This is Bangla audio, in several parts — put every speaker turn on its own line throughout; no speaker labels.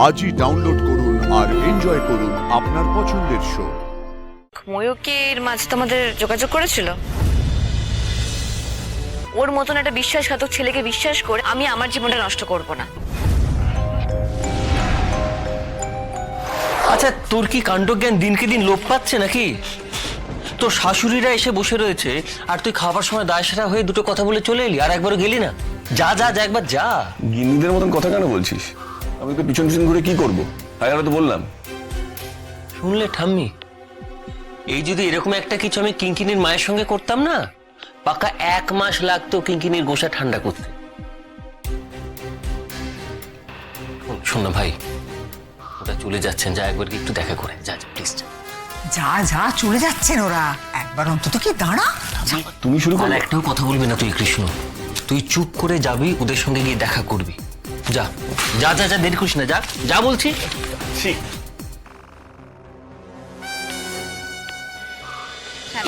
আজই ডাউনলোড করুন আর এনজয় করুন আপনার পছন্দের শো।
ময়ূকের মাঝে তোমাদের যোগাযোগ করেছিল? ওর মতন একটা বিশ্বাসঘাতক ছেলেকে বিশ্বাস করে আমি আমার জীবনটা নষ্ট করব না।
আচ্ছা, তোর কি কাণ্ডজ্ঞান দিনকে দিন লোপ পাচ্ছে নাকি? তোর শাশুড়িরা এসে বসে রয়েছে আর তুই খাবার সময় দায়সারা হয়ে দুটো কথা বলে চলে এলি, আর একবারও গেলি না? যা যা যা, একবার যা।
গিন্নিদের মতন কথা কেন বলছিস? আমি তো পিছন পিছন ঘুরে কি করবো? আগে তো বললাম।
শুনলে ঠাম্মি, এই যদি এরকম একটা কিছু আমি কিঙ্কিনির মায়ের সঙ্গে করতাম না, পাকা 1 মাস লাগতো কিঙ্কিনির গোসা ঠান্ডা করতে। শোন না ভাই, ওটা চলে যাচ্ছেন, যা একবার কি একটু দেখা করে যা, প্লিজ
যা যা চলে যাচ্ছেন ওরা, একবার অন্তত কি দাঁড়া।
তুমি শুরু
আর
করো।
একটাও কথা বলবি না তুই কৃষ্ণ, তুই চুপ করে যাবি, ওদের সঙ্গে গিয়ে দেখা করবি। যা যা যা যা, দেরি করিস না, যা যা বলছি।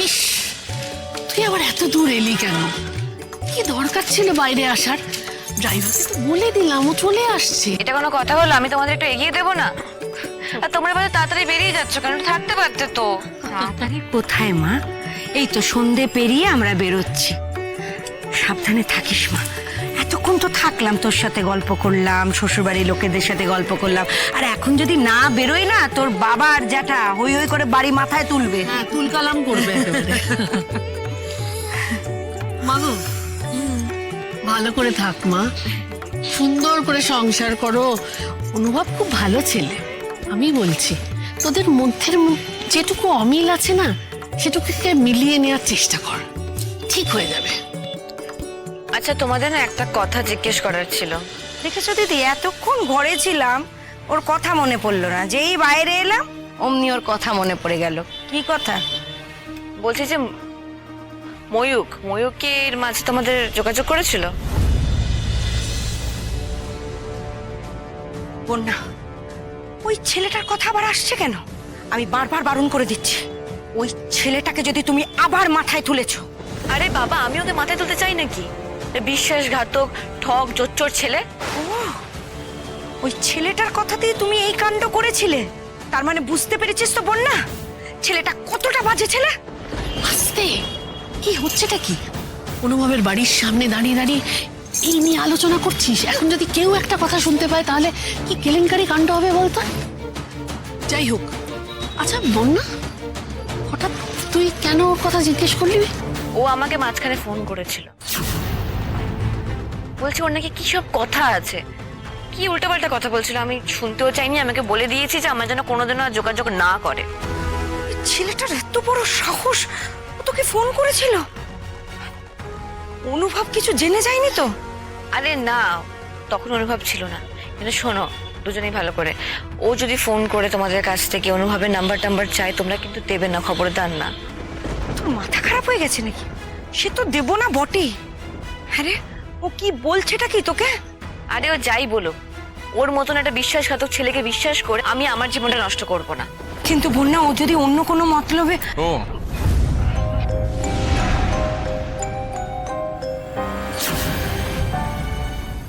ইস, তুই আবার এত দূর এলি কেন? কি দরকার ছিল বাইরে আসার? ড্রাইভারকে তো বলে দিলাম, ও চলে আসছে।
এটা কোনো কথা হলো? আমি তোমাদের একটু এগিয়ে দেবো না? আর তোমরা এবার তাড়াতাড়ি বেরিয়ে যাচ্ছ কেন? থাকতে পারতে তো।
তাড়াতাড়ি কোথায় মা, এই তো সন্ধে পেরিয়ে আমরা বেরোচ্ছি। সাবধানে থাকিস মা। এতক্ষণ তো থাকলাম, তোর সাথে গল্প করলাম, শ্বশুরবাড়ির লোকেদের সাথে গল্প করলাম, আর এখন যদি না বেরোই না, তোর বাবা আর জ্যাঠা হই হই করে বাড়ি মাথায় তুলবে।
হ্যাঁ, তুলকালাম করবে একেবারে। মা গো, ভালো করে থাক মা, সুন্দর করে সংসার করো। অনুভব খুব ভালো ছেলে, আমি বলছি তোদের মধ্যের যেটুকু অমিল আছে না, সেটুকুকে মিলিয়ে নেওয়ার চেষ্টা কর, ঠিক হয়ে যাবে।
আচ্ছা, তোমাদের না একটা কথা জিজ্ঞেস করার ছিল।
দেখেছো দিদি, এতক্ষণ ঘরে ছিলাম, ওর কথা মনে পড়লো না, যেই বাইরে এলাম অমনি ওর কথা মনে পড়ে গেল। কি কথা?
বলছি যে ময়ূকের মাঝে তোমাদের যোগাযোগ করেছিল?
বন্যা, ওই ছেলেটার কথা আবার আসছে কেন? আমি বারবার বারণ করে দিচ্ছি, ওই ছেলেটাকে যদি তুমি আবার মাথায় তুলেছো।
আরে বাবা, আমি ওকে মাথায় তুলতে চাই নাকি? বিশ্বাসঘাতক, ঠক, জোচ্চোর ছেলে।
ওই ছেলেটার কথাতেই তুমি এই কাণ্ড করেছিলে? তার মানে বুঝতে পেরেছিস তো বন্যা, ছেলেটা কতটা বাজে ছেলে।
আস্তে, কি হচ্ছেটা কি? অনুভবের বাড়ির সামনে দাঁড়িয়ে দাঁড়িয়ে এই নিয়ে আলোচনা করছিস? এখন যদি কেউ একটা কথা শুনতে পায় তাহলে কি কেলেঙ্কারি কাণ্ড হবে বলতো? যাই হোক, আচ্ছা বন্যা, হঠাৎ তুই কেন ওর কথা জিজ্ঞেস করলি?
ও আমাকে মাঝখানে ফোন করেছিল, বলছে ওর নাকি কি সব কথা আছে, কি উল্টাপাল্টা কথা বলছিল। আমি শুনতেও চাইনি, আমাকে বলে দিয়েছি যে আমার যেন কোনোদিনও আর যোগাযোগ না করে।
ওই ছেলেটার এত বড় সাহস, ও তোকে ফোন করেছিল? অনুভব কিছু জেনে যায়নি তো?
আরে না, তখন অনুভব ছিল না। কিন্তু শোনো দুজনেই ভালো করে, ও যদি ফোন করে তোমাদের কাছ থেকে অনুভবের নাম্বার চাই, তোমরা কিন্তু দেবে না, খবরদার না।
তোর মাথা খারাপ হয়ে গেছে নাকি? সে তো দেবো না বটে। হ্যাঁ রে, ও কি বলছেটা কি তোকে?
আরে ও যাই বলো, ওর মতন একটা বিশ্বাসঘাতক ছেলেকে বিশ্বাস করে আমি আমার জীবনটা নষ্ট করব না।
কিন্তু বন্যা, ও যদি অন্য কোনো মতলবে।
ও